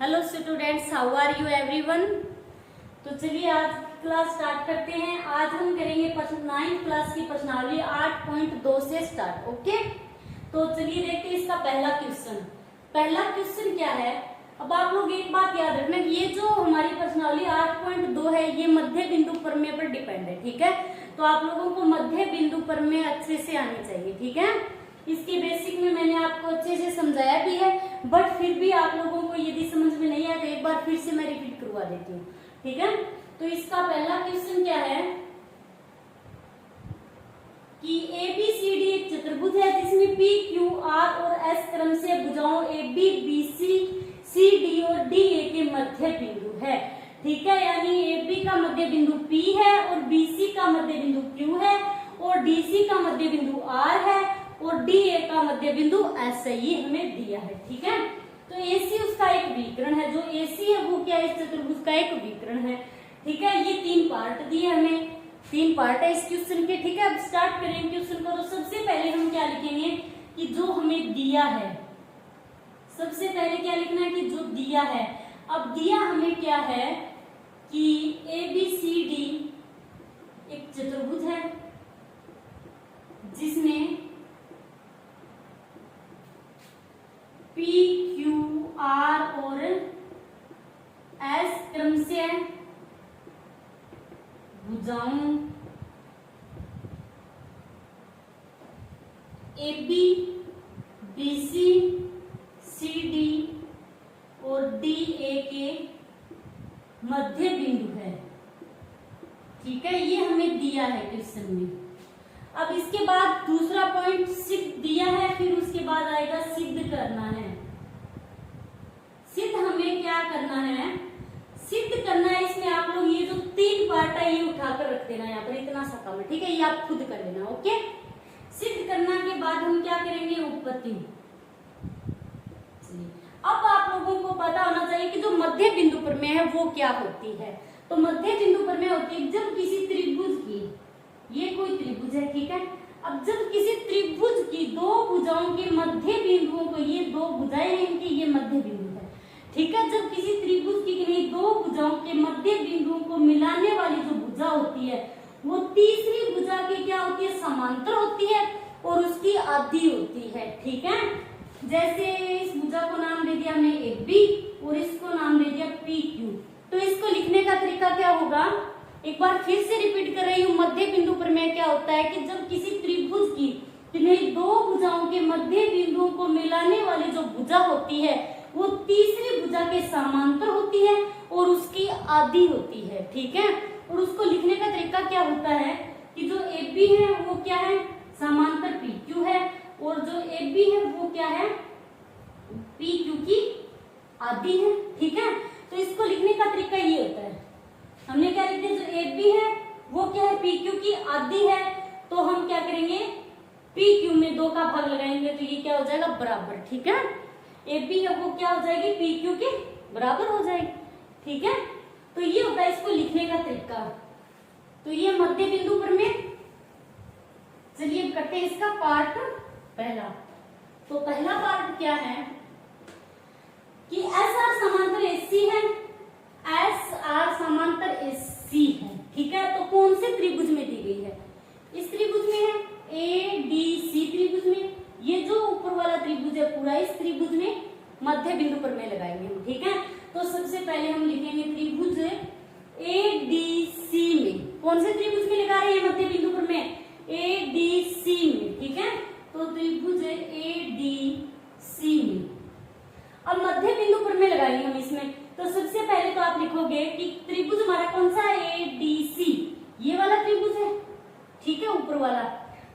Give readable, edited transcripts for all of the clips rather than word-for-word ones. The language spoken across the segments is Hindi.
Hello students, how are you everyone. तो चलिए आज क्लास स्टार्ट करते हैं। आज हम करेंगे 9th क्लास की प्रश्नावली 8.2 से स्टार्ट। ओके, तो चलिए देखते हैं इसका पहला क्वेश्चन। पहला क्वेश्चन क्या है। अब आप लोग एक बात याद रखना, ये जो हमारी प्रश्नावली 8.2 है ये मध्य बिंदु प्रमेय पर डिपेंड है। ठीक है, तो आप लोगों को मध्य बिंदु प्रमेय अच्छे से आनी चाहिए। ठीक है, इसके बेसिक में मैंने आपको अच्छे से समझाया भी है, बट फिर भी आप लोगों को यदि समझ में नहीं आया तो एक बार फिर से मैं रिपीट करवा देती हूँ। ठीक है, तो इसका पहला क्वेश्चन क्या है कि ABCD एक चतुर्भुज है जिसमें PQR और S क्रम से भुजाओं AB BC CD और DA के मध्य बिंदु है। ठीक है, यानी AB का मध्य बिंदु P है और BC का मध्य बिंदु Q है और DC का मध्य बिंदु R है और DA का मध्य बिंदु S है। ये हमें दिया है। ठीक है, तो AC उसका एक विकर्ण है, जो AC है वो क्या है, इस चतुर्भुज का एक विकर्ण है। ठीक है, ये 3 पार्ट दिए हमें, 3 पार्ट है इस क्वेश्चन के। ठीक है, अब स्टार्ट करेंगे क्वेश्चन को। तो सबसे पहले हम क्या लिखेंगे कि जो हमें दिया है, सबसे पहले क्या लिखना है कि जो दिया है। अब दिया हमें क्या है कि ABCD एक चतुर्भुज है जिसमें PQR और S क्रम से भुजाओं AB BC CD और DA के मध्य बिंदु है। ठीक है, ये हमें दिया है क्वेश्चन में। अब इसके बाद दूसरा पॉइंट सिद्ध दिया है, फिर उसके बाद आएगा सिद्ध करना है। सिद्ध हमें क्या करना है, सिद्ध करना है। इसमें आप लोग ये जो 3 पार्ट है ये उठाकर रख देना यहाँ पर, इतना सा काम है। ठीक है, ये आप खुद कर लेना। ओके, सिद्ध करना के बाद हम क्या करेंगे, उत्पत्ति। अब आप लोगों को पता होना चाहिए कि जो मध्य बिंदु प्रमेय है वो क्या होती है। तो मध्य बिंदु प्रमेय होती है जब किसी त्रिभुज की, ये कोई त्रिभुज है। ठीक है, अब जब किसी त्रिभुज की 2 भुजाओं के मध्य बिंदुओं को, ये 2 भुजाएं हैं इनकी, ये मध्य बिंदु है। ठीक है, जब किसी त्रिभुज की किन्हीं 2 भुजाओं के मध्य बिंदुओं को मिलाने वाली जो भुजा होती है वो तीसरी भुजा की क्या होती है, समांतर होती है और उसकी आधी होती है। ठीक है, जैसे इस भुजा को नाम दे दिया हमने AB और इसको नाम दे दिया PQ। तो इसको लिखने का तरीका क्या होगा, एक बार फिर से रिपीट कर रही हूँ। मध्य बिंदु प्रमेय क्या होता है कि जब किसी त्रिभुज की किन्हीं 2 भुजाओं के मध्य बिंदुओं को मिलाने वाली जो भुजा होती है वो तीसरी भुजा के समांतर होती है और उसकी आधी होती है। ठीक है, और उसको लिखने का तरीका क्या होता है कि जो AB है वो क्या है, समांतर PQ है और जो AB है वो क्या है, PQ की आधी है। ठीक है, तो इसको लिखने का तरीका ये होता है, हमने क्या लिख दिया, जो AB है वो क्या है, PQ की आधी है। तो हम क्या करेंगे, PQ में 2 का भाग लगाएंगे तो ये क्या हो जाएगा, बराबर। ठीक है, AB है वो क्या हो जाएगी, PQ के बराबर हो जाएगी। ठीक है, तो ये होता है इसको लिखने का तरीका। तो ये मध्य बिंदु प्रमेय। चलिए करते हैं इसका पार्ट पहला। तो पहला पार्ट क्या है कि SR समांतर AC है, SR समांतर AC है। ठीक है, तो कौन से त्रिभुज में दी गई है, इस त्रिभुज में है, ADC त्रिभुज में। ये जो ऊपर वाला त्रिभुज है पूरा, इस त्रिभुज में मध्य बिंदु प्रमेय लगाएंगे हम। ठीक है, तो सबसे पहले हम लिखेंगे त्रिभुज ADC में। कौन से त्रिभुज में लगा रहे हैं मध्य बिंदु प्रमेय, ADC में। ठीक है, तो त्रिभुज ADC में अब मध्य बिंदु प्रमेय लगाएंगे हम इसमें। तो सबसे पहले तो आप लिखोगे कि त्रिभुज हमारा कौन सा है, ADC, ये वाला त्रिभुज है। ठीक है, ऊपर वाला।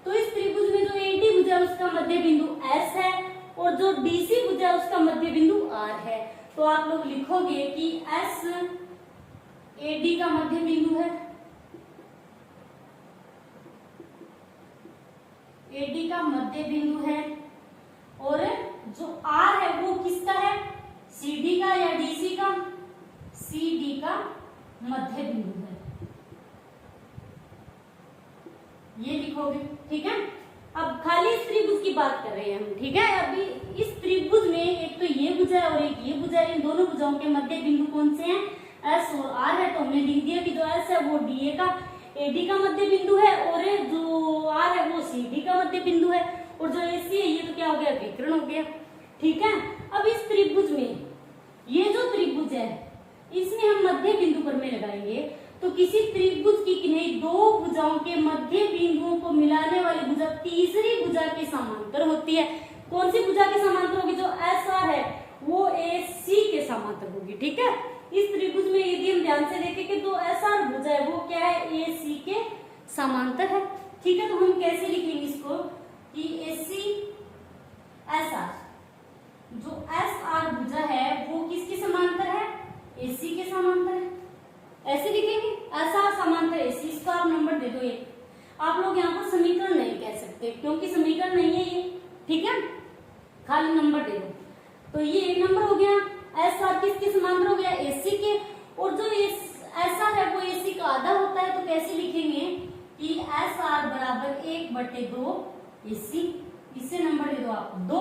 तो इस त्रिभुज में जो AD भुजा है उसका मध्य बिंदु S है और जो DC भुजा है उसका मध्य बिंदु R है। तो आप लोग लिखोगे कि S AD का मध्य बिंदु है, AD का मध्य बिंदु है और जो R है वो किसका है, CD का या DC का, CD का मध्य बिंदु है, ये लिखोगे। ठीक है, अब खाली त्रिभुज की बात कर रहे हैं हम। ठीक है, अभी इस त्रिभुज में एक तो ये भुजा है और एक ये भुजा है, इन दोनों भुजाओं के मध्य बिंदु कौन से हैं? एस और आर है। तो हमने लिख दिया कि जो एस है वो डीए का एडी का मध्य बिंदु है और जो आर है वो सीडी का मध्य बिंदु है और जो एसी है ये तो क्या हो गया? विकर्ण हो गया। ठीक है, अब इस त्रिभुज में ये जो त्रिभुज है इसमें हम मध्य बिंदु प्रमेय लगाएंगे। तो किसी त्रिभुज की किन्हीं दो भुजाओं के मध्य बिंदुओं को मिलाने वाली भुजा तीसरी भुजा के समांतर होती है। कौन सी भुजा के समांतर होगी? जो एस आर है वो ए सी के समांतर होगी। ठीक है, इस त्रिभुज में यदि हम ध्यान से देखें कि जो एस आर भुजा है वो क्या है? ए सी के समांतर है। ठीक है, तो हम कैसे लिखेंगे इसको कि ए सी एस आर, जो एस आर भुजा है वो किसके समांतर है? ए सी के समांतर है। ऐसे लिखेंगे एस आर समांतर ए सी, इसका आप नंबर दे दो एक। आप लोग यहाँ पर समीकरण नहीं कह सकते क्योंकि समीकरण नहीं है ये। ठीक है, खाली नंबर दे दो। तो ये एक नंबर हो गया। एस आर किसके समांतर हो गया? एसी के। और जो एस आर है वो एसी का आधा होता है। तो कैसे लिखेंगे कि एस आर बराबर 1/2 एसी। इससे नंबर दे दो आप 2।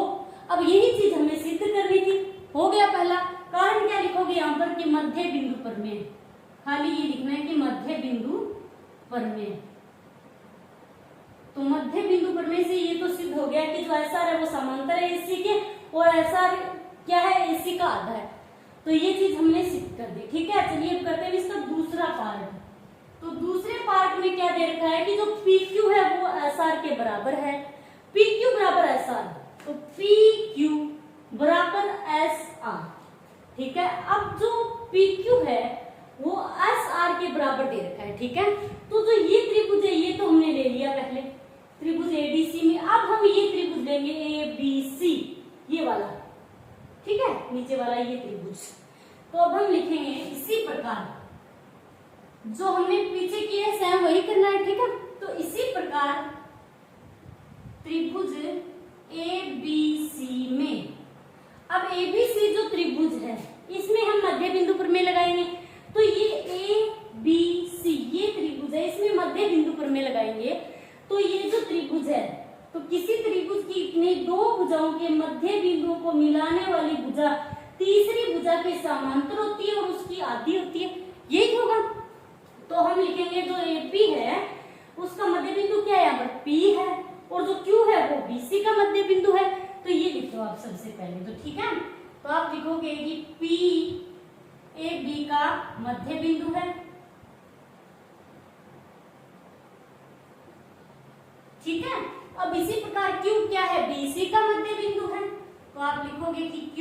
अब यही चीज हमें सिद्ध करनी थी। हो गया पहला। कारण क्या लिखोगे यहाँ पर कि मध्य बिंदु प्रमेय। खाली ये लिखना है कि मध्य बिंदु प्रमेय। तो मध्य बिंदु प्रमेय से ये तो सिद्ध हो गया कि जो एस आर है वो समांतर है एसी के और एस आर क्या है? एसी का आधा है। तो ये चीज हमने सिद्ध कर दी। ठीक है, चलिए अब करते हैं इसका दूसरा पार्ट। तो दूसरे पार्ट में क्या दे रखा है कि जो पी क्यू है वो एस आर के बराबर है। पी क्यू बराबर एस आर, तो पी क्यू बराबर एस आर। ठीक है, अब जो पी क्यू है वो एस आर के बराबर दे रखा है। ठीक है, तो जो ये त्रिभुज है ये तो हमने ले लिया पहले त्रिभुज एडीसी में। अब हम ये त्रिभुज लेंगे ए बी सी, ये वाला। ठीक है, नीचे वाला ये त्रिभुज। तो अब हम लिखेंगे इसी प्रकार जो हमने पीछे किए सेम वही करना है। ठीक है, तो इसी प्रकार त्रिभुज ए बी सी में, अब ए बी सी जो त्रिभुज है इसमें हम मध्य बिंदु प्रमेय लगाएंगे। तो ये ए बी सी ये त्रिभुज है, इसमें मध्य बिंदु प्रमेय लगाएंगे। तो ये जो त्रिभुज है तो किसी त्रिभुज की इतनी दो भुजाओं के मध्य बिंदुओं को मिलाने वाली भुजा तीसरी भुजा के समांतर होती है और उसकी आधी होती है। यही होगा। तो हम लिखेंगे जो एपी है उसका मध्य बिंदु क्या है? यहाँ पर पी है और जो क्यू है वो बीसी का मध्य बिंदु है। तो ये लिख दो आप सबसे पहले। तो ठीक है, तो आप लिखोगे कि पी ए बी का मध्य बिंदु है। ठीक है, अब इसी प्रकार Q क्या है? BC का मध्य बिंदु है। तो आप लिखोगे कि Q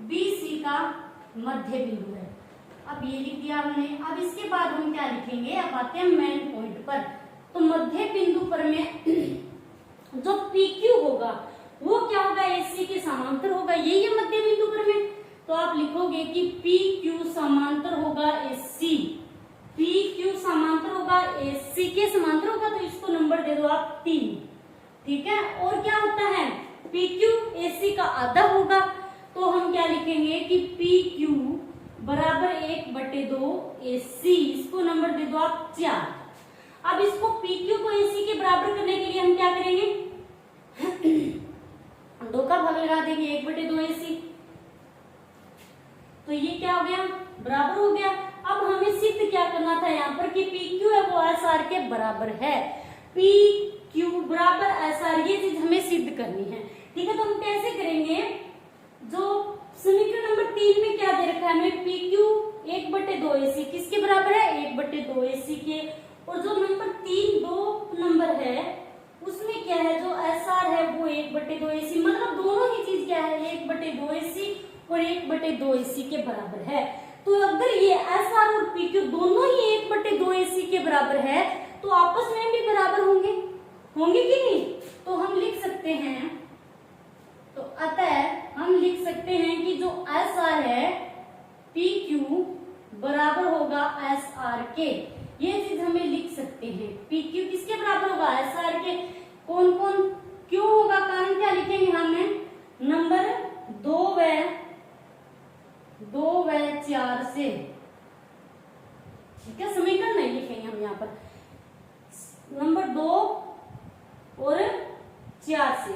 BC का मध्य बिंदु है। अब ये लिख दिया हमने। अब इसके बाद हम क्या लिखेंगे? अब आते हैं मेन पॉइंट पर। तो मध्य बिंदु पर में जो PQ होगा वो क्या होगा? AC के समांतर होगा। यही है मध्य बिंदु पर में। तो आप लिखोगे कि PQ समांतर होगा AC। PQ समांतर होगा AC के समांतर होगा। तो इसको नंबर दे दो आप 3। ठीक है, और क्या होता है? PQ AC का आधा होगा। तो हम क्या लिखेंगे कि PQ बराबर 1/2 AC। इसको नंबर दे दो आप 4। अब इसको PQ को AC के बराबर करने के लिए हम क्या करेंगे? 2 का भाग लगा देंगे 1/2 AC। तो ये क्या हो गया? बराबर हो गया। अब हमें सिद्ध क्या करना था यहाँ पर कि PQ है वो SR के बराबर है। PQ बराबर SR ये चीज हमें सिद्ध करनी है। ठीक है, तो हम कैसे करेंगे? जो समीकरण नंबर 3 में क्या दे रखा है हमें? PQ 1/2 AC किसके बराबर है? 1/2 AC के। और जो नंबर 3 2 नंबर है उसमें क्या है? जो SR है वो 1/2 AC, मतलब दोनों ही चीज क्या है? 1/2 AC और 1/2 AC के बराबर है। तो अगर ये SR और PQ दोनों ही 1/2 AC के बराबर है तो आपस में भी बराबर होंगे कि नहीं? तो हम लिख सकते हैं, तो अतः हम लिख सकते हैं कि जो SR है PQ बराबर होगा SR के। ये चीज हमें लिख सकते हैं। PQ किसके बराबर होगा? SR के। कौन कौन क्यों होगा? कारण क्या लिखेंगे हमें? नंबर 2 व 4 से। ठीक है, समीकरण नहीं लिखेंगे हम यहाँ पर। नंबर 2 और 4 से।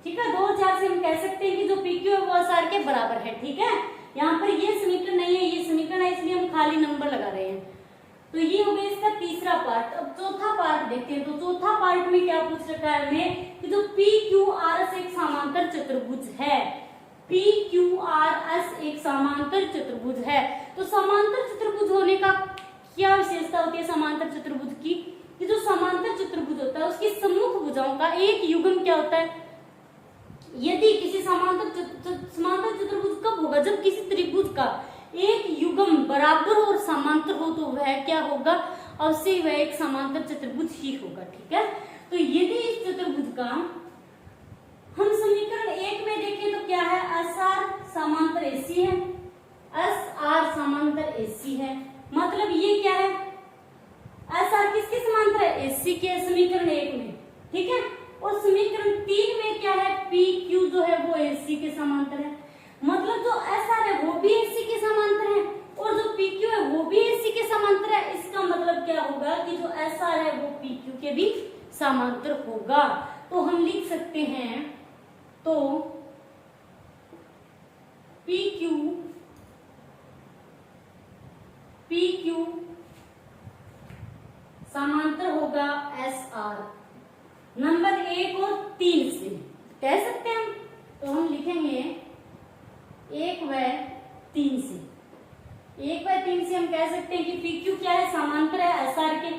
ठीक है, 2 और 4 से हम कह सकते हैं कि जो पी क्यू है वो एस आर के बराबर है। ठीक है, यहाँ पर ये समीकरण नहीं है, ये समीकरण है, इसलिए हम खाली नंबर लगा रहे हैं। तो ये हो गया इसका तीसरा पार्ट। अब चौथा पार्ट देखते हैं। तो चौथा पार्ट में क्या पूछ रखा है हमें कि जो पी क्यू आर एस एक समांतर चतुर्भुज है, पी क्यू आर एस एक समांतर चतुर्भुज है। तो समांतर चतुर्भुज होने का क्या विशेषता होती है समांतर चतुर्भुज की, कि जो समांतर चतुर्भुज होता है उसकी सम्मुख भुजाओं का एक युग्म क्या होता है। यदि किसी समांतर चतुर्भुज कब होगा, जब किसी त्रिभुज का एक युग्म बराबर और समांतर हो, तो वह क्या होगा, अवश्य वह एक समांतर चतुर्भुज ही होगा। ठीक है, तो यदि इस चतुर्भुज का हम समीकरण 1 में देखें तो क्या है, एस आर समांतर एसी है, एस आर समांतर एसी है। मतलब ये क्या है, एस आर किसके समांतर है, एसी के, समीकरण 1 में। ठीक है, और समीकरण 3 में क्या है, पी क्यू जो है वो एसी के समांतर है। मतलब जो एस आर है वो भी एसी के समांतर है और जो पी क्यू है वो भी एसी के समांतर है। इसका मतलब क्या होगा कि जो एस आर है वो पी क्यू के भी समांतर होगा। तो हम लिख सकते हैं, तो पी क्यू समांतर होगा एस आर नंबर 1 और 3 से, कह सकते हैं हम। तो हम लिखेंगे 1 व 3 से, 1 व 3 से हम कह सकते हैं कि पी क्यू क्या है, समांतर है एस आर के।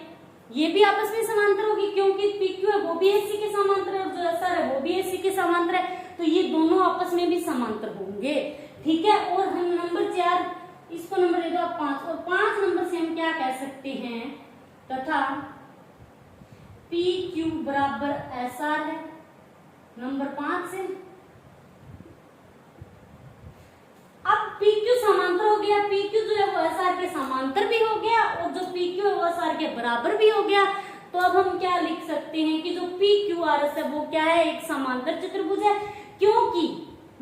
ये भी आपस में समांतर होगी क्योंकि पी क्यू है वो भी एसी के समांतर है और जो एस आर है वो भी एसी के समांतर है। तो ये दोनों आपस में भी समांतर होंगे। ठीक है, और हम नंबर 4, इसको नंबर दे दो आप 5, और 5 नंबर से हम क्या कह सकते हैं, तथा पी क्यू बराबर एस आर है नंबर 5 से। अब पी क्यू समांतर हो गया, पी क्यू जो है वो एस आर के समांतर भी हो गया और जो पी क्यू है वो एस आर के बराबर भी हो गया। तो अब हम क्या लिख सकते हैं कि जो पी क्यू आर एस है वो क्या है, एक समांतर चतुर्भुज है। क्योंकि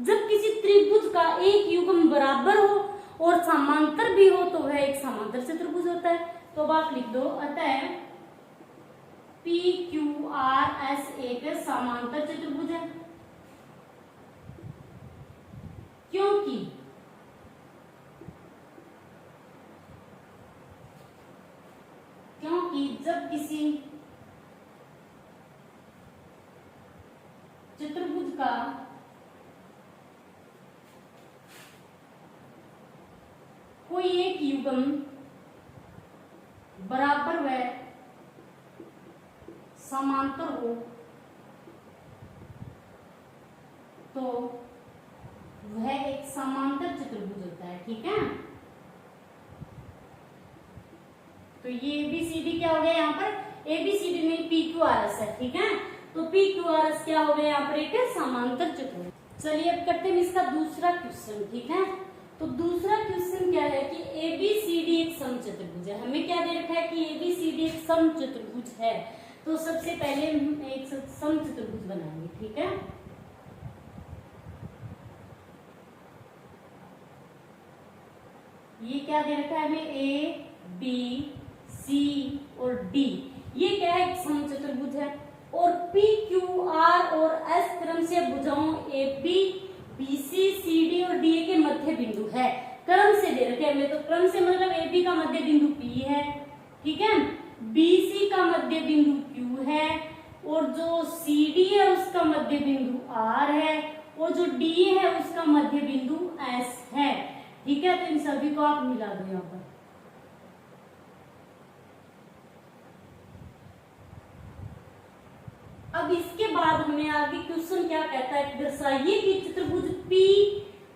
जब किसी त्रिभुज का एक युग्म बराबर हो और समांतर भी हो तो वह एक समांतर चतुर्भुज होता है। तो अब आप लिख दो, अतः पी क्यू आर एस एक समांतर चतुर्भुज है क्योंकि जब किसी चतुर्भुज का कोई एक युग्म बराबर व समांतर हो तो वह एक समांतर चतुर्भुज होता है। ठीक है, तो ये एबीसीडी क्या हो गया, यहाँ पर एबीसीडी में पी क्यू आर एस है। ठीक है, तो पी क्यू आर एस क्या हो गया यहाँ पर, एक समांतर चतुर्भुज। चलिए अब करते हैं इसका दूसरा क्वेश्चन। ठीक है, तो दूसरा क्वेश्चन क्या है कि एबीसीडी एक समचतुर्भुज है। हमें क्या दे रखा है कि एबीसीडी एक समचतुर्भुज है। तो सबसे पहले हम एक समचतुर्भुज बनाएंगे। ठीक है, ये क्या दे रखा है हमें, ए बी सी और डी, ये क्या है, एक समचतुर्भुज है। और पी क्यू आर और एस क्रम से भुजाओं A B B C C D और डी के मध्य बिंदु है। क्रम से दे रखे हमें, तो क्रम से मतलब ए बी का मध्य बिंदु पी है। ठीक है, बी सी का मध्य बिंदु क्यू है और जो सी डी है उसका मध्य बिंदु आर है और जो डी है उसका मध्य बिंदु एस है। ठीक है, तो इन सभी को आप मिला दो यहाँ पर। अब इसके बाद हमें आगे क्वेश्चन क्या कहता है, दर्शाइए कि चतुर्भुज पी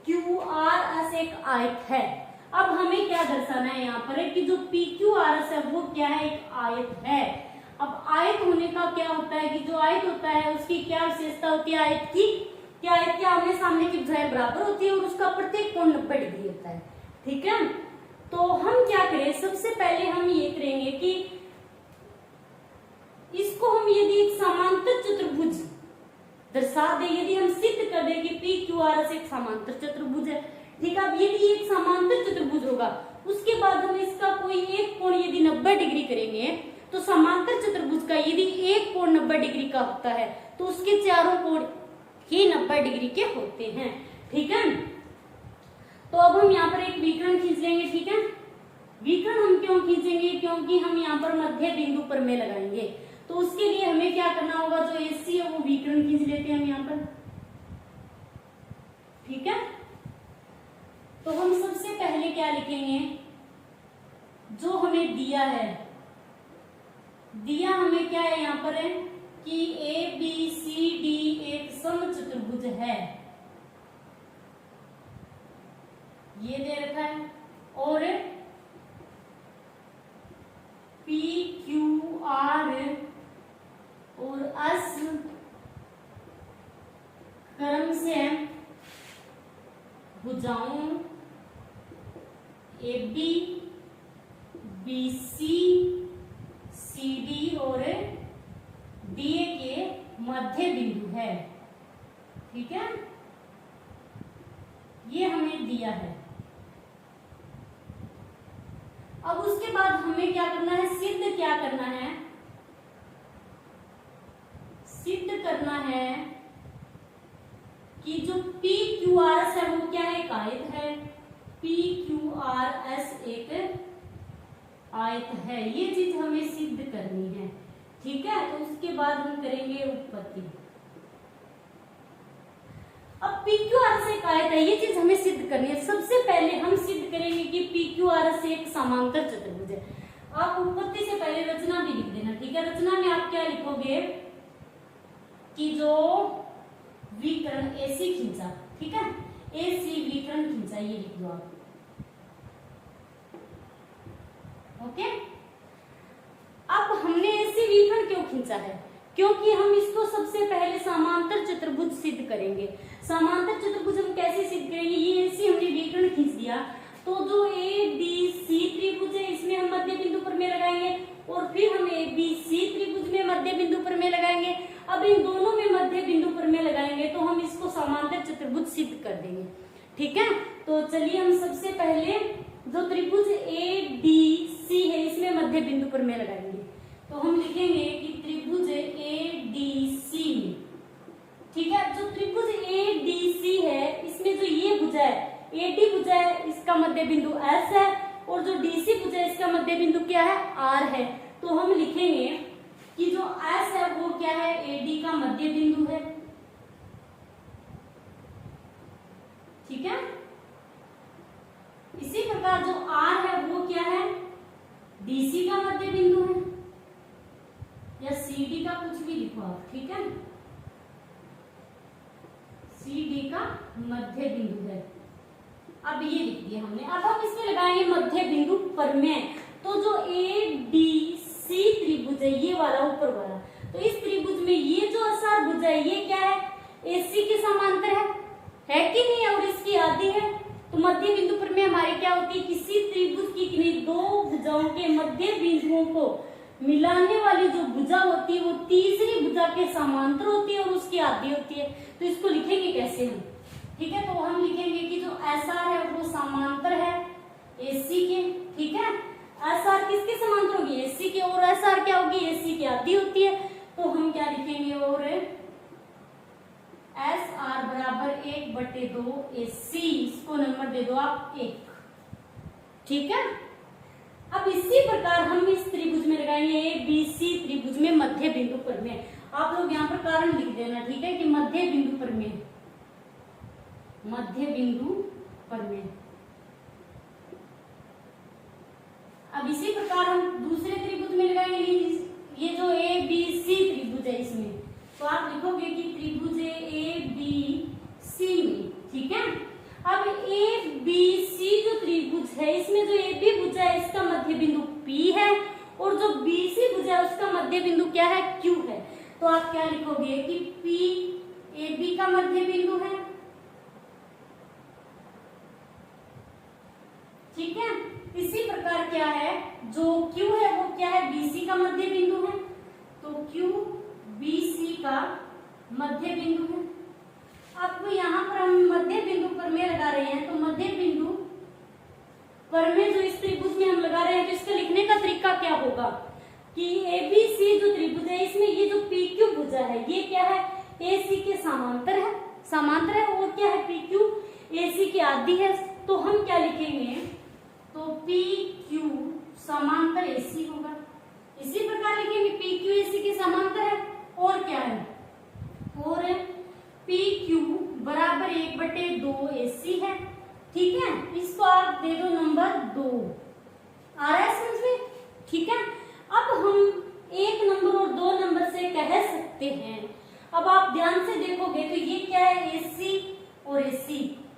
क्यू आर एस एक आयत है। अब हमें क्या दर्शाना है यहाँ पर कि जो पी क्यू आर एस है वो क्या है, एक आयत है। अब आयत होने का क्या होता है कि जो आयत होता है उसकी क्या विशेषता होती है आयत की, कि आयत के आमने सामने की भुजाएं बराबर होती है और उसका प्रत्येक कोण 90 डिग्री होता है। ठीक है, तो हम क्या करें, सबसे पहले हम ये करेंगे कि इसको हम यदि एक समांतर चतुर्भुज दर्शा दे, यदि हम सिद्ध कर दे कि पी क्यू आर एस एक समांतर चतुर्भुज है। ठीक है, अब यदि एक समांतर चतुर्भुज होगा उसके बाद हम इसका कोई एक कोण यदि 90 डिग्री करेंगे तो समांतर चतुर्भुज का यदि एक कोण 90 डिग्री का होता है तो उसके चारों कोण ही 90 डिग्री के होते हैं। ठीक है, तो अब हम यहाँ पर एक विकर्ण खींच लेंगे। ठीक है, विकर्ण हम क्यों खींचेंगे, क्योंकि हम यहाँ पर मध्य बिंदु पर में लगाएंगे। तो उसके लिए हमें क्या करना होगा, जो AC है वो विकर्ण खींच लेते हैं हम यहाँ पर। ठीक है, तो हम सबसे पहले क्या लिखेंगे, जो हमें दिया है, दिया हमें क्या है यहाँ पर है कि ABCD एक समचतुर्भुज है, ये दे रखा है, और PQR और S क्रम से भुजाओं AB, BC, CD और DA के मध्य बिंदु है। ठीक है, ये हमें दिया है। अब उसके बाद हमें क्या करना है, सिद्ध क्या करना है, सिद्ध करना है कि जो PQRS है वो क्या है, एक आयत है। PQRS एक आयत है, ये चीज हमें सिद्ध करनी है। ठीक है, तो उसके बाद हम करेंगे उत्पत्ति। अब PQRS एक आयत है, ये चीज हमें सिद्ध करनी है। सबसे पहले हम सिद्ध करेंगे कि PQRS एक समांतर चतुर्भुज है। आप उत्पत्ति से पहले रचना भी लिख देना। ठीक है, रचना में आप क्या लिखोगे कि जो विकर्ण AC खींचा, ठीक है, AC विकर्ण खींचा, ये लिख दो आप। ओके, अब हमने AC विकर्ण क्यों खींचा है, क्योंकि हम इसको सबसे पहले समांतर चतुर्भुज सिद्ध करेंगे। समांतर चतुर्भुज हम कैसे सिद्ध करेंगे, ये AC हमने विकर्ण खींच दिया, तो जो ABC त्रिभुज है इसमें हम मध्य बिंदु पर में लगाएंगे, और फिर हम ABC त्रिभुज में मध्य बिंदु पर में लगाएंगे। अब इन दोनों में मध्य बिंदु पर में लगाएंगे तो हम इसको समांतर चतुर्भुज सिद्ध कर देंगे। ठीक है, तो चलिए हम सबसे पहले जो त्रिभुज ADC है इसमें मध्य बिंदु पर में लगाएंगे। तो हम लिखेंगे कि त्रिभुज ADC में, ठीक है, जो त्रिभुज ADC है इसमें जो ये भुजा है, AD भुजा है, इसका मध्य बिंदु S है, और जो DC भुजा है इसका मध्य बिंदु क्या है, R है। तो हम लिखेंगे कि जो S है वो क्या है, AD का मध्य बिंदु है। ठीक है, इसी प्रकार जो R है वो क्या है, DC का मध्य बिंदु है, या CD का कुछ भी लिखो आप। ठीक है, CD का मध्य बिंदु है। अब ये लिख दिया हमने। अब हम इसमें लगाएंगे मध्य बिंदु पर में। तो जो ADC त्रिभुज है, ये वाला ऊपर वाला, तो इस त्रिभुज में ये जो आसार भुजा है ये क्या है, AC के समांतर है कि नहीं, और इसकी आधी है। तो मध्य बिंदु पर में हमारी क्या होती है, किसी त्रिभुज की किन्हीं दो भुजाओं के मध्य बिंदुओं को मिलाने वाली जो भुजा होती है वो तीसरी भुजा के समांतर होती है और उसकी आधी होती है। तो इसको लिखेंगे कैसे हम, ठीक है, तो हम लिखेंगे कि जो SR है वो समांतर है AC के। ठीक है, SR किसके समांतर होगी, AC के, और SR क्या होगी, AC की आधी होती है। तो हम क्या लिखेंगे, और SR बराबर 1/2 AC, इसको नंबर दे दो आप 1। ठीक है, अब इसी प्रकार हम इस त्रिभुज में लगाएंगे ABC त्रिभुज में मध्य बिंदु पर में। आप लोग यहाँ पर कारण लिख देना। ठीक है, कि मध्य बिंदु पर में, मध्य बिंदु पर में। अब इसी प्रकार हम दूसरे त्रिभुज में लगाएंगे, ये जो ABC त्रिभुज है इसमें, तो आप लिखोगे कि त्रिभुज ABC में। ठीक है, अब ABC जो त्रिभुज है इसमें जो AB भुजा है इसका मध्य बिंदु P है, और जो BC भुजा है उसका मध्य बिंदु क्या है, Q है। तो आप क्या लिखोगे कि P AB का मध्य बिंदु है। ठीक है, इसी प्रकार क्या है, जो Q है वो क्या है, BC का मध्य बिंदु है। तो Q BC का मध्य बिंदु है। अब यहाँ पर हम मध्य बिंदु पर में लगा रहे हैं, तो मध्य बिंदु पर में जो इस त्रिभुज में हम लगा रहे हैं, तो इसका लिखने का तरीका क्या होगा कि ABC जो त्रिभुज है इसमें ये जो PQ भुजा है ये क्या है, AC के समांतर है और क्या है PQ AC के आदि है। तो हम क्या लिखेंगे, तो PQ समांतर AC होगा। इसी प्रकार लिखेंगे PQ AC के समांतर है और क्या है, और PQ बराबर 1/2 AC है। ठीक है, इसको आप दे दो नंबर 2। आ रहा है समझ में? ठीक है, अब हम 1 नंबर और 2 नंबर से कह सकते हैं। अब आप ध्यान से देखोगे तो ये क्या है, AC और AC।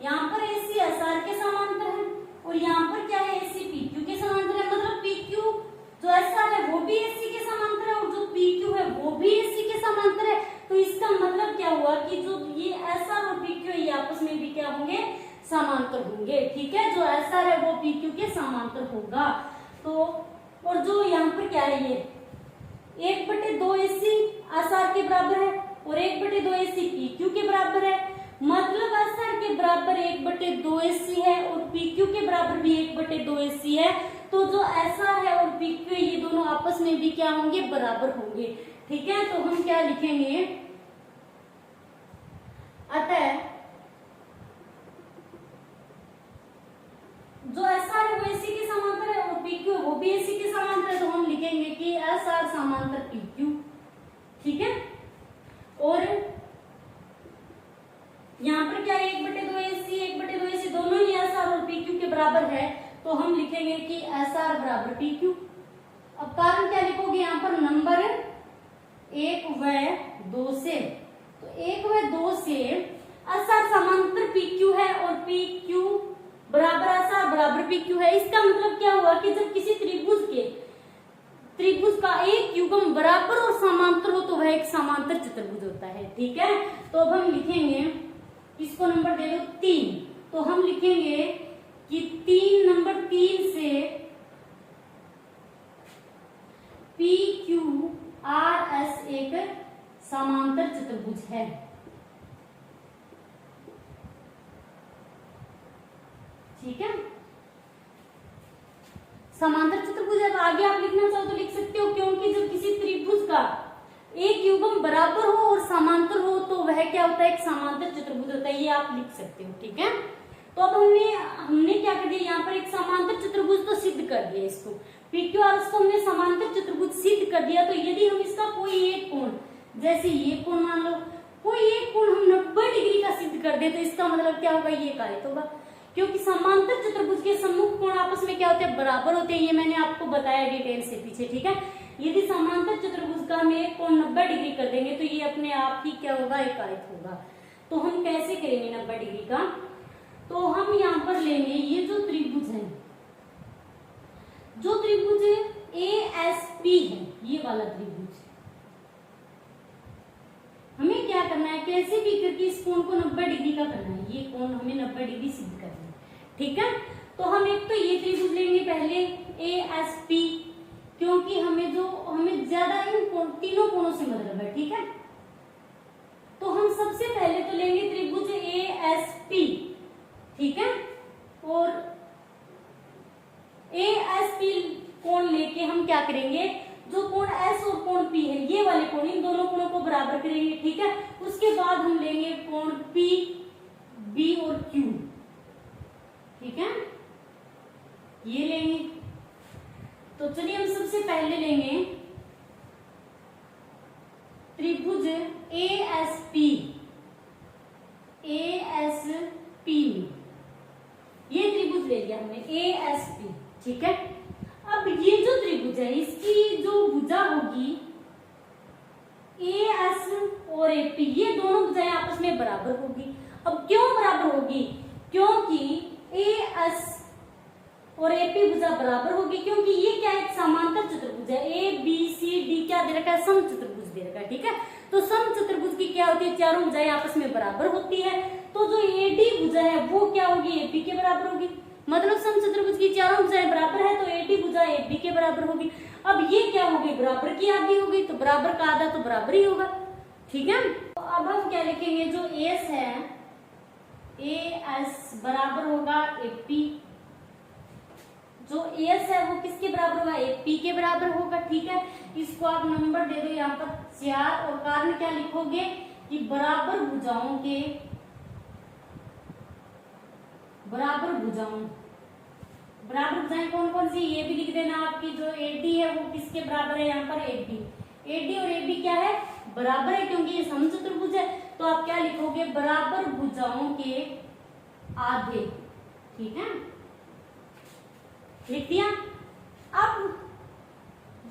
यहाँ पर AC SR के समांतर है और यहाँ पर क्या है, AC PQ के समांतर है। मतलब PQ जो SR है वो भी AC के समांतर है और जो PQ है वो भी AC के समांतर है। तो इसका मतलब क्या हुआ कि जो ये SR और PQ है ये आपस में भी क्या होंगे, समांतर होंगे। ठीक है, जो SR है वो PQ के समांतर होगा। तो और जो यहाँ पर क्या है, ये 1/2 AC SR के बराबर है और 1/2 AC PQ के बराबर है। मतलब SR के बराबर 1/2 AC है और PQ के बराबर भी 1/2 AC है। तो जो SR है और PQ है ये दोनों आपस में भी क्या होंगे, बराबर होंगे। ठीक है, तो हम क्या लिखेंगे, अतः जो SR है वो AC के समांतर है और PQ है वो भी AC के समांतर है। तो हम लिखेंगे कि SR समांतर PQ। ठीक है, और यहाँ पर क्या है, 1/2 AC 1/2 AC दोनों ही SR और PQ के बराबर है। तो हम लिखेंगे कि SR बराबर PQ। अब कारण क्या लिखोगे, यहाँ पर नंबर 1 व 2 से, तो 1 व 2 से SR समांतर PQ है और PQ बराबर SR बराबर PQ है। इसका मतलब क्या हुआ कि जब किसी त्रिभुज का एक युग्म बराबर और समांतर हो तो वह एक समांतर चतुर्भुज होता है। ठीक है, तो अब हम लिखेंगे, इसको नंबर दे दो 3। तो हम लिखेंगे कि नंबर 3 से PQRS एक समांतर चतुर्भुज है। ठीक है, समांतर चतुर्भुज। अब आगे आप लिखना चाहो तो लिख सकते हो, क्योंकि जब किसी त्रिभुज का एक युग्म बराबर हो और समांतर हो तो वह क्या होता है, एक समांतर चतुर्भुज होता है। ये आप लिख सकते हो। ठीक है, तो अब हमने क्या कर दिया, यहाँ पर एक समांतर चतुर्भुज तो सिद्ध कर दिया। इसको PQRS को हमने समांतर चतुर्भुज सिद्ध कर दिया। तो यदि हम इसका कोई एक कोण, जैसे ये कोण मान लो, कोई एक कोण हम 90 डिग्री का सिद्ध कर दे तो इसका मतलब क्या होगा, ये एक आयत होगा। क्योंकि समांतर चतुर्भुज के सम्मुख कोण आपस में क्या होते हैं, बराबर होते हैं। ये मैंने आपको बताया डिटेल से पीछे। ठीक है, यदि समांतर चतुर्भुज का हम एक कोण 90 डिग्री कर देंगे तो ये अपने आप ही क्या होगा, एक आयत होगा। तो हम कैसे करेंगे 90 डिग्री का, तो हम यहाँ पर लेंगे ये जो त्रिभुज है, जो त्रिभुज ASP है, ये वाला त्रिभुज हमें क्या करना है, कैसे भी करके इस कोण को 90 डिग्री का करना है। ये कोण हमें 90 डिग्री सिद्ध करना है। ठीक है, तो हम एक तो ये त्रिभुज लेंगे पहले ASP, क्योंकि हमें ज्यादा इन तीनों कोणों से मतलब है। ठीक है, तो हम सबसे पहले तो लेंगे त्रिभुज ASP। ठीक है, और ASP कोण लेके हम क्या करेंगे, जो कोण S और कोण P है, ये वाले कोण, इन दोनों कोणों को बराबर करेंगे। ठीक है, उसके बाद हम लेंगे कोण P, B और Q। ठीक है, ये लेंगे। तो चलिए हम सबसे पहले लेंगे त्रिभुज ASP। ये त्रिभुज ले लिया हमने ASP। ठीक है, अब ये जो त्रिभुज है इसकी जो भुजा होगी AS और AP, ये दोनों भुजाएं आपस में बराबर होगी। अब क्यों बराबर होगी, क्योंकि AS और AP भुजा बराबर होगी, क्योंकि ये क्या है, एक समांतर चतुर्भुज है। ABCD क्या दे रखा है, सम चतुर्भुज दे रखा है। ठीक है, तो सम चतुर्भुज की क्या होती है, चारों भुजाएं आपस में बराबर होती है। तो जो AD भुजा है वो क्या होगी, AP के बराबर होगी। मतलब सम चतुर्भुज की चारों भुजाएं बराबर है तो AD भुजा AB के बराबर होगी। अब ये क्या होगी, बराबर की आधी होगी, तो बराबर का आधा तो बराबर ही होगा। ठीक है, तो अब हम क्या लिखेंगे, जो AS है, AS बराबर होगा AP। जो AS है वो किसके बराबर होगा, AP के बराबर होगा। ठीक है, इसको आप नंबर दे दो यहाँ पर 4 और कारण क्या लिखोगे, कि बराबर भुजाओं कौन कौन सी, ये भी लिख देना आपकी जो AD है वो किसके बराबर है, यहाँ पर AD और AB क्या है, बराबर है, क्योंकि ये समचतुर्भुज है। तो आप क्या लिखोगे, बराबर भुजाओं के आधे, ठीक है, लिख दिया। अब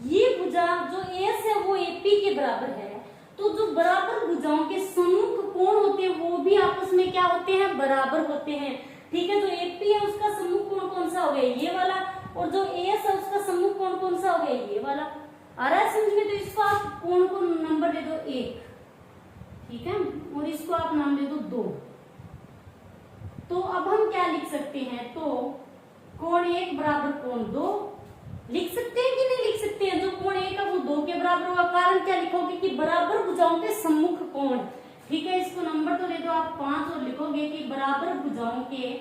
ये भुजा जो एस है वो AP के बराबर है, तो जो बराबर भुजाओं के सम्मुख कोण होते हैं वो भी आपस में क्या होते हैं, बराबर होते हैं, ठीक है। जो AP है उसका सम्मुख कोण कौन सा हो गया, ये वाला, और जो AS है उसका सम्मुख कोण कौन सा हो गया, ये वाला। आ रहा है समझ में? तो इसको आप कोण को नंबर दे दो 1, ठीक है, और इसको आप नाम दे दो 2। तो अब हम क्या लिख सकते हैं, तो कोण 1 बराबर कोण 2 लिख सकते हैं कि नहीं लिख सकते हैं। जो कोण 1 है वो 2 के बराबर होगा, कारण क्या लिखोगे कि बराबर भुजाओं के सम्मुख कोण, ठीक है। इसको नंबर तो दे दो आप 5 और लिखोगे कि बराबर भुजाओं के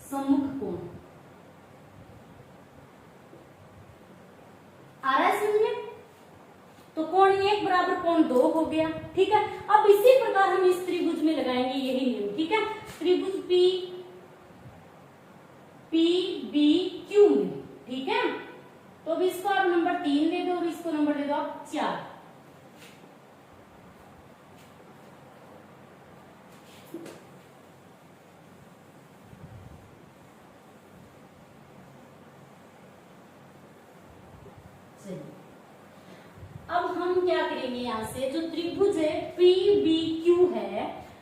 सम्मुख कोण। आ रहा है समझ में? तो कोण 1 बराबर कोण 2 हो गया, ठीक है। अब इसी प्रकार हम इस त्रिभुज में लगाएंगे यही नियम, ठीक है। त्रिभुज PBQ में, ठीक है। तो अब इसको आप नंबर 3 दे दो और इसको नंबर दे दो आप 4। अब हम क्या करेंगे, यहां से जो त्रिभुज है PBQ है,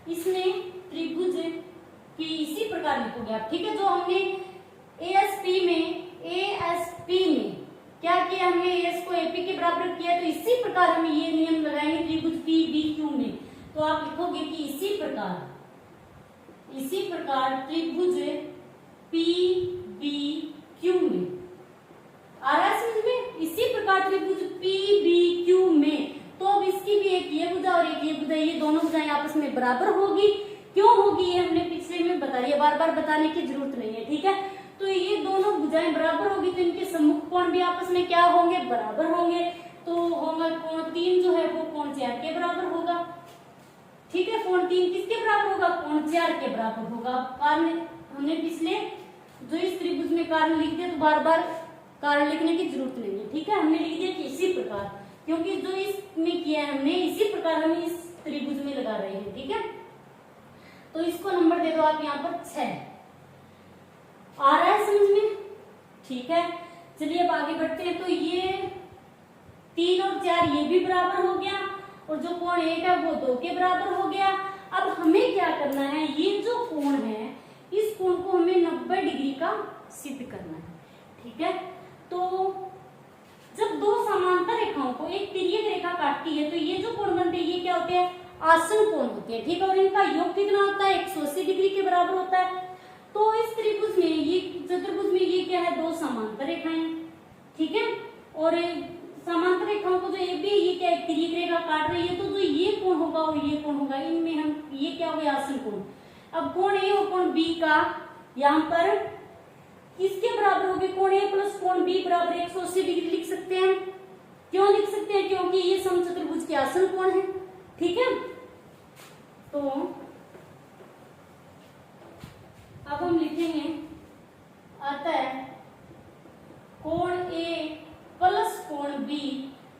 इसमें त्रिभुज की इसी प्रकार लिखोगे आप, ठीक है। जो हमने ASP में क्या किया, हमने AS को AP के बराबर किया, तो इसी प्रकार हम ये नियम लगाएंगे त्रिभुज PBQ में। तो आप लिखोगे कि इसी प्रकार त्रिभुज PBQ में। आ रहा है समझ में? इसी प्रकार त्रिभुज PBQ में, तो अब इसकी भी एक ये भुजा और एक ये भुजा, ये दोनों भुजाएं आपस में बराबर होगी। क्यों होगी ये हमने पिछले में बता दिया, बार बार बताने की जरूरत नहीं है, ठीक है। तो ये दोनों भुजाएं बराबर होगी, तो इनके सम्मुख कोण भी आपस में क्या होंगे, बराबर होंगे। तो होगा कोण 3 जो है वो कोण 4 के बराबर होगा, ठीक है। कोण 3 किसके बराबर होगा, कोण 4 के बराबर होगा। कारण हमने पिछले जो इस त्रिभुज में कारण लिख दिया, तो बार बार कारण लिखने की जरूरत नहीं है, ठीक है। हमने लिख दिया कि इसी प्रकार, क्योंकि जो इसमें किया है हमने, इसी प्रकार हम इस त्रिभुज में लगा रहे हैं, ठीक है। तो इसको नंबर दे दो आप यहाँ पर 6। आ रहा है समझ में? ठीक है, चलिए अब आगे बढ़ते हैं। तो ये 3 और 4 ये भी बराबर हो गया, और जो कोण 1 है वो 2 के बराबर हो गया। अब हमें क्या करना है, ये जो कोण है इस कोण को हमें 90 डिग्री का सिद्ध करना है, ठीक है। तो जब दो समांतर रेखाओं को एक तिर्यक रेखा काटती है, तो ये जो कोण बनते हैं ये क्या होते हैं, आसन कोण होते हैं, ठीक है। और इनका योग कितना होता है, 180 डिग्री के बराबर होता है। तो इस त्रिभुज में, ये चतुर्भुज में ये क्या है, दो समांतर रेखाएं, ठीक है। और समांतर रेखाओं को जो ये भी, ये क्या है, तिर्यक रेखा काट रही है, तो जो ये कोण होगा और ये कोण होगा, इनमें हम ये क्या हो गया, आसन कोण। अब कोण A और कोण B का यहाँ पर किसके बराबर हो गए, कोण A प्लस कोण B बराबर 180 डिग्री लिख सकते हैं। क्यों लिख सकते हैं, क्योंकि ये समचतुर्भुज के आसन कोण है, ठीक है। तो अब हम लिखेंगे, अतः कोण A प्लस कोण B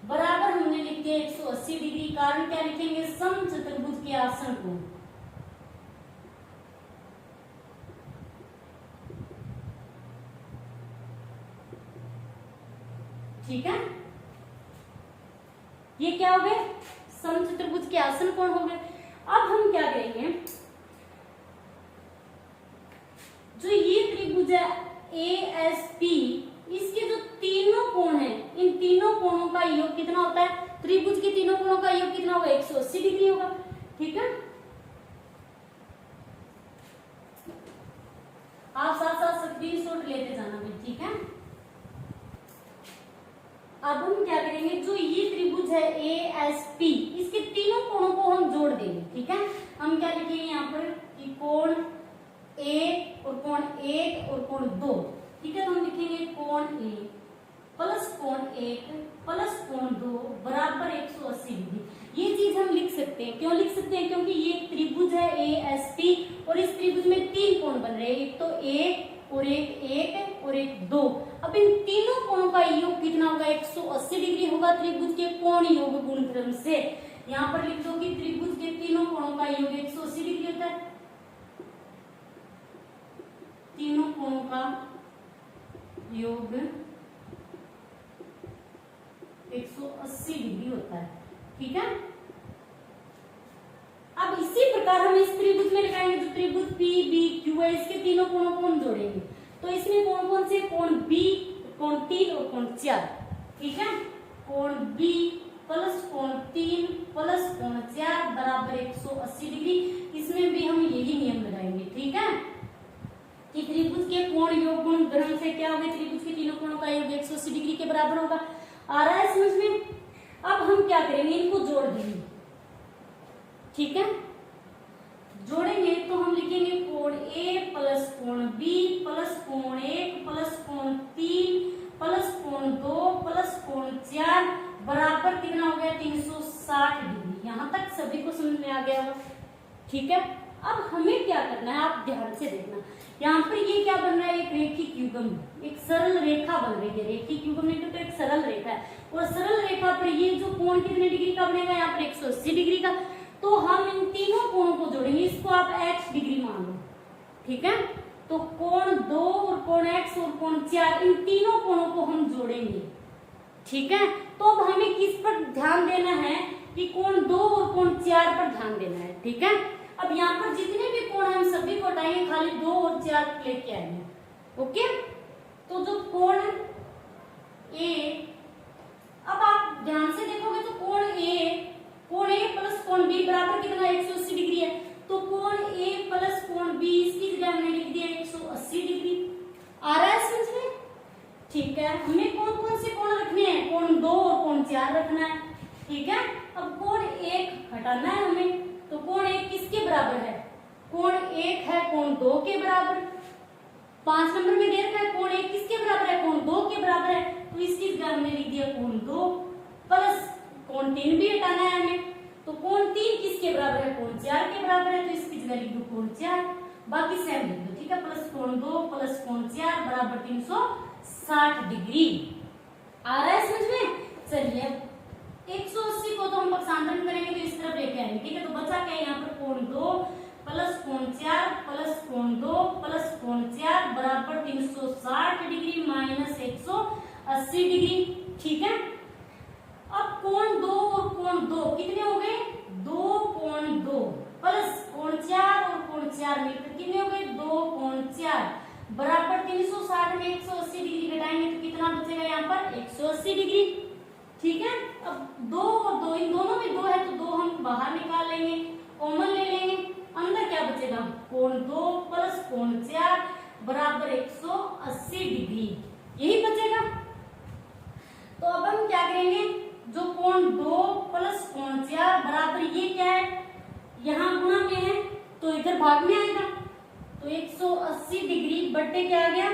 बराबर हमने लिख दिया 180 डिग्री। कारण क्या लिखेंगे, समचतुर्भुज के आसन कोण, ठीक है। ये क्या हो गए, समचतुर्भुज के आसन कोण हो गए। अब हम क्या करेंगे, जो ये त्रिभुज है ASP, इसके जो तीनों कोण हैं, इन तीनों कोणों का योग कितना होता है, त्रिभुज के तीनों कोणों का योग कितना होगा, 180 डिग्री होगा, ठीक है। आप साथ साथ स्क्रीनशॉट लेते जाना भी, ठीक है। अब हम क्या करेंगे, जो ये त्रिभुज है ASP, इसके तीनों कोणों को हम जोड़ देंगे, ठीक है। हम क्या लिखेंगे यहाँ पर कि कोण A और कोण 1 और कोण 2, ठीक है। तो हम लिखेंगे कोण A प्लस कोण 1 प्लस कोण 2 बराबर 180 डिग्री। ये चीज हम लिख सकते हैं। क्यों लिख सकते हैं? क्योंकि ये एक त्रिभुज है ASP और इस त्रिभुज में 3 कोण बन रहे हैं, एक तो 1 और एक और एक 2। अब इन तीनों कोणों का योग कितना होगा? 180 डिग्री होगा त्रिभुज के कोण योग गुणक्रम से। यहाँ पर लिख दो कि त्रिभुज के तीनों कोणों का योग 180 डिग्री होता है। तीनों कोणों का योग 180 डिग्री होता है। ठीक है, अब इसी प्रकार हम इस त्रिभुज में लगाएंगे जो त्रिभुज PBQ है, इसके तीनों कोणों को हम जोड़ेंगे। तो इसमें कौन कौन से? कोण B, कोण 3 और कोण 4। ठीक है, कोण B प्लस कोण 3 प्लस कोण 4 बराबर 180 डिग्री। इसमें भी हम यही नियम लगाएंगे। ठीक है, कि त्रिभुज के कोण योग गुणक्रम से क्या होगा? त्रिभुज के तीनों कोणों का योग 180 डिग्री के बराबर होगा। आ रहा है समझ में? अब हम क्या करेंगे? इनको जोड़ देंगे। ठीक है, जोड़ेंगे तो हम लिखेंगे कोण A प्लस कोण B प्लस कोण 1 प्लस कोण 3 प्लस कोण 2 प्लस कोण 4 बराबर कितना हो गया? 360 डिग्री। यहाँ तक सभी को समझ में आ गया होगा। ठीक है, अब हमें क्या करना है आप ध्यान से देखना। यहाँ पर ये क्या बन रहा है? एक रेखिक युग्म, एक सरल रेखा बन रही है। रेखिक युग्म नहीं तो एक सरल रेखा है और सरल रेखा पर ये जो कोण कितने डिग्री का बनेगा? यहाँ पर 180 डिग्री का। तो हम इन तीनों कोणों को जोड़ेंगे। इसको आप x डिग्री मान लो। ठीक है, तो कोण 2 और कोण x और कोण 4 इन तीनों कोणों को हम जोड़ेंगे। ठीक है, तो अब हमें किस पर ध्यान देना है? कि कोण 2 और कोण 4 पर ध्यान देना है। ठीक है, अब यहाँ पर जितने भी कोण हम सभी को हटाएंगे, खाली 2 और 4 लेके आएंगे। ओके, तो जो कोण A, अब आप ध्यान से देखोगे तो कोण A प्लस कोण B बराबर कितना? 180 डिग्री है। तो कोण A प्लस कोण B इसकी जगह हमने लिख दिया 180 डिग्री। आ रहा है समझ में? ठीक है, हमें कौन कौन से कोण रखने हैं? कोण 2 और कोण 4 रखना है। ठीक है, अब कोण 1 हटाना है हमें। तो कोण 1 किसके बराबर है? कोण 1 है कोण 2 के बराबर। 5 नंबर में दे रखा है कोण 1 किसके बराबर है? कोण 2 के बराबर है। तो इसकी जगह हमने लिख दिया कोण 2 प्लस कोण 3 भी हटाना है हमें। तो कोण 3 किसके बराबर है? कोण 4 के बराबर है। तो इसकी जगह लिख दो कोण 4, बाकी सेम लिख दो। ठीक है, प्लस कोण 2 प्लस कोण 4 बराबर 360 डिग्री। आ रहा है समझ में? चलिए 180 को तो हम पक्षांतरण करेंगे तो इस तरफ लेके आएंगे। ठीक है, तो बचा क्या? यहाँ पर कोण 2 प्लस कोण 4 प्लस कोण 2 प्लस कोण 4 बराबर 360 डिग्री माइनस 180 डिग्री। ठीक है, अब कोण 2 और कोण 2 कितने हो गए? 2 कोण 2 प्लस कोण 4 और कोण 4 मिलकर कितने हो गए? 2 कोण 4 बराबर 360 में 180 डिग्री घटाएंगे तो कितना बचेगा? यहाँ पर 180 डिग्री। ठीक है, अब 2 और 2 इन दोनों में 2 है तो 2 हम बाहर निकाल लेंगे, कॉमन ले लेंगे। अंदर क्या बचेगा? कोण 2 प्लस कोण 4 बराबर 180 डिग्री, यही बचेगा। तो अब हम क्या करेंगे? जो कोण 2 प्लस कोण 4 बराबर ये क्या है? यहाँ गुणा में है तो इधर भाग में आएगा। तो 180 डिग्री बट्टे क्या आ गया?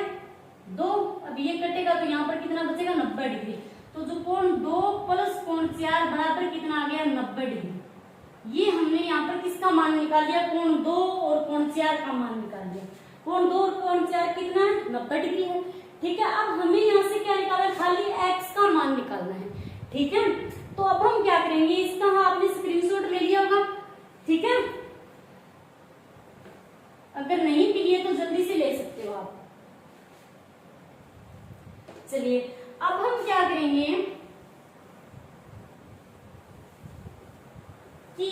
2। अब ये कटेगा तो यहाँ पर कितना बचेगा? 90 डिग्री। तो जो कोण 2 प्लस कोण 4 बराबर कितना आ गया? 90 डिग्री। ये हमने यहाँ पर किसका मान निकाल लिया? कोण 2 और कोण 4 का मान निकाल लिया। कोण 2 और कोण 4 कितना है? 90 डिग्री है। ठीक है, अब हमें यहाँ से क्या निकालना है? खाली x का मान निकालना है। ठीक है, तो अब हम क्या करेंगे? इसका आपने स्क्रीनशॉट ले लिया होगा। ठीक है, अगर नहीं भी लिए तो जल्दी से ले सकते हो आप। चलिए अब हम क्या करेंगे कि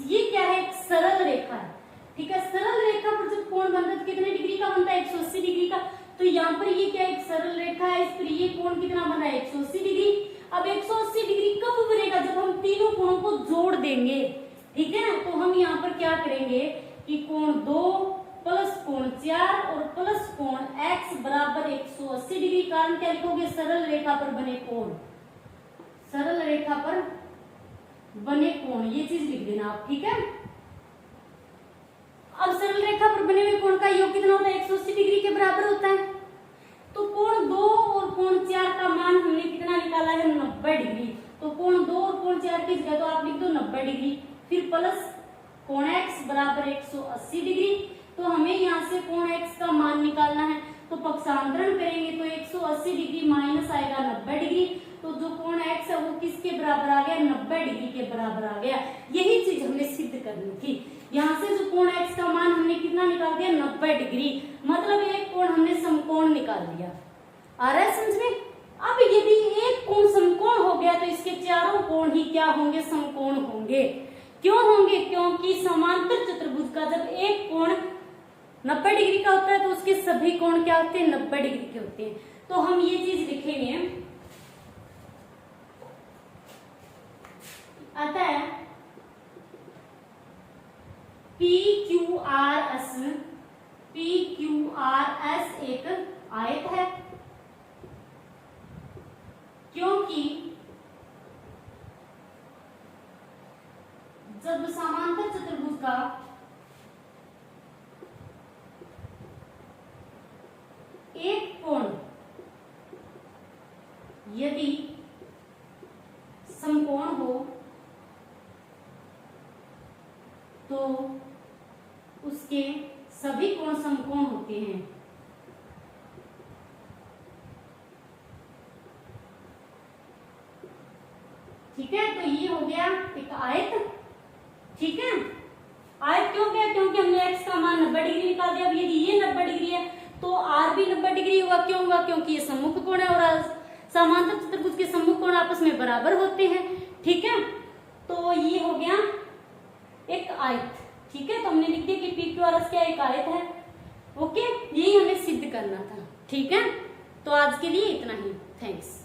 ये क्या है? एक सरल रेखा है। ठीक है, सरल रेखा पर जब कोण बनता है कितने डिग्री का बनता है? 180 डिग्री का। तो यहाँ पर ये क्या? एक सरल रेखा है, इस पर ये कोण कितना बन रहा है? 180 डिग्री। अब 180 डिग्री कब बनेगा? जब हम तीनों कोणों को जोड़ देंगे। ठीक है, तो हम यहाँ पर क्या करेंगे कि कोण 2 प्लस कोण 4 और प्लस कोण x बराबर 180 डिग्री। कारण क्या लिखोगे? सरल रेखा पर बने कोण, सरल रेखा पर बने कोण, ये चीज लिख देना आप। ठीक है, अब सरल रेखा पर बने हुए कोण का योग कितना होता है? 180 डिग्री के बराबर होता है। तो कोण 2 और कोण 4 का मान हमने कितना निकाला है 90 डिग्री। तो कोण 2 और कोण 4 की जगह तो आप लिख दो 90 डिग्री, फिर प्लस कोण x बराबर 180 डिग्री। तो हमें यहाँ से कोण x का मान निकालना है, तो पक्षांतरण करेंगे तो 180 डिग्री माइनस आएगा 90 डिग्री। तो जो कोण x है वो किसके बराबर आ गया 90 डिग्री के बराबर आ गया। यही चीज हमें सिद्ध करनी थी। यहाँ से जो कोण x का मान हमने कितना निकाल दिया 90 डिग्री, मतलब एक कोण हमने समकोण निकाल दिया। आ रहा है समझ में? अब यदि एक कोण समकोण हो गया तो इसके चारों कोण ही क्या होंगे समकोण होंगे। क्यों होंगे? क्योंकि समांतर चतुर्भुज का जब एक कोण 90 डिग्री का होता है तो उसके सभी कोण क्या होते हैं 90 डिग्री के होते हैं। तो हम ये चीज लिखेंगे, अतः PQRS एक आयत है, क्योंकि जब समांतर चतुर्भुज का एक कोण यदि समकोण हो तो उसके सभी कोण समकोण होते हैं। ठीक है, तो ये हो गया एक आयत। ठीक है, आयत क्यों गया? क्योंकि हमने x का मान 90 डिग्री निकाल दिया। अब यदि ये 90 डिग्री है तो r भी 90 डिग्री होगा। क्यों होगा? क्योंकि ये सम्मुख कोण है और समांतर चतुर्भुज के सम्मुख कोण आपस में बराबर होते हैं। ठीक है, तो ये हो गया एक आयत। ठीक है, तो हमने लिख दिया कि PQRS क्या एक आयत है। ओके, यही हमें सिद्ध करना था। ठीक है, तो आज के लिए इतना ही। थैंक्स।